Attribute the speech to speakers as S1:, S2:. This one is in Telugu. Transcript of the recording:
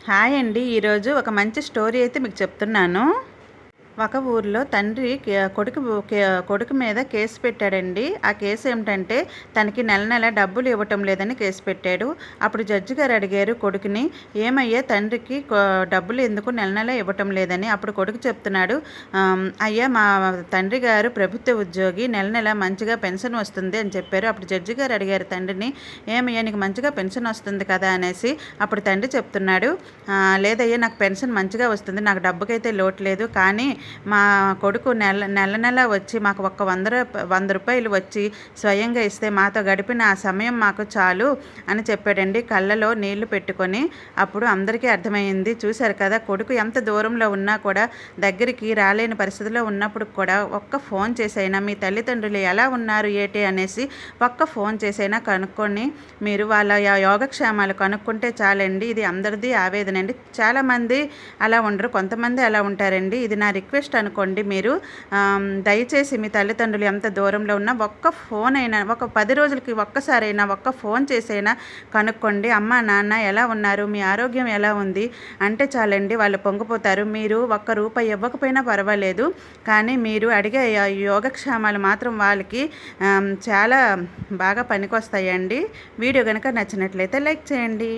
S1: హాయ్ అండి. ఈరోజు ఒక మంచి స్టోరీ అయితే మీకు చెప్తున్నాను. ఒక ఊర్లో తండ్రి కొడుకు మీద కేసు పెట్టాడండి. ఆ కేసు ఏమిటంటే తనకి నెల నెల డబ్బులు ఇవ్వటం లేదని కేసు పెట్టాడు. అప్పుడు జడ్జి గారు అడిగారు కొడుకుని, ఏమయ్యా తండ్రికి డబ్బులు ఎందుకు నెల నెల ఇవ్వటం లేదని. అప్పుడు కొడుకు చెప్తున్నాడు, అయ్యా మా తండ్రి గారు ప్రభుత్వ ఉద్యోగి, నెల నెల మంచిగా పెన్షన్ వస్తుంది అని చెప్పారు. అప్పుడు జడ్జి గారు అడిగారు తండ్రిని, ఏమయ్యా నీకు మంచిగా పెన్షన్ వస్తుంది కదా అనేసి. అప్పుడు తండ్రి చెప్తున్నాడు, లేదయ్యా నాకు పెన్షన్ మంచిగా వస్తుంది, నాకు డబ్బుకైతే లోటు లేదు, కానీ మా కొడుకు నెల నెల వచ్చి మాకు ఒక్క 100 రూపాయలు వచ్చి స్వయంగా ఇస్తే మాతో గడిపిన ఆ సమయం మాకు చాలు అని చెప్పాడండి, కళ్ళలో నీళ్లు పెట్టుకొని. అప్పుడు అందరికీ అర్థమైంది. చూశారు కదా, కొడుకు ఎంత దూరంలో ఉన్నా కూడా, దగ్గరికి రాలేని పరిస్థితిలో ఉన్నప్పుడు కూడా ఒక్క ఫోన్ చేసైనా మీ తల్లిదండ్రులు ఎలా ఉన్నారు ఏటి అనేసి ఒక్క ఫోన్ చేసైనా కనుక్కొని మీరు వాళ్ళ యోగక్షేమాలు కనుక్కుంటే చాలండి. ఇది అందరిది ఆవేదన అండి. చాలామంది అలా ఉండరు, కొంతమంది అలా ఉంటారండి. ఇది నా రిక్వెస్ట్ అనుకోండి. మీరు దయచేసి మీ తల్లిదండ్రులు ఎంత దూరంలో ఉన్నా ఒక్క ఫోన్ అయినా, ఒక 10 రోజులకి ఒక్కసారైనా ఒక్క ఫోన్ చేసైనా కనుక్కోండి. అమ్మ నాన్న ఎలా ఉన్నారు, మీ ఆరోగ్యం ఎలా ఉంది అంటే చాలండి, వాళ్ళు పొంగిపోతారు. మీరు ఒక్క రూపాయి ఇవ్వకపోయినా పర్వాలేదు, కానీ మీరు అడిగే యోగక్షేమాలు మాత్రం వాళ్ళకి చాలా బాగా పనికొస్తాయండి. వీడియో కనుక నచ్చినట్లయితే లైక్ చేయండి.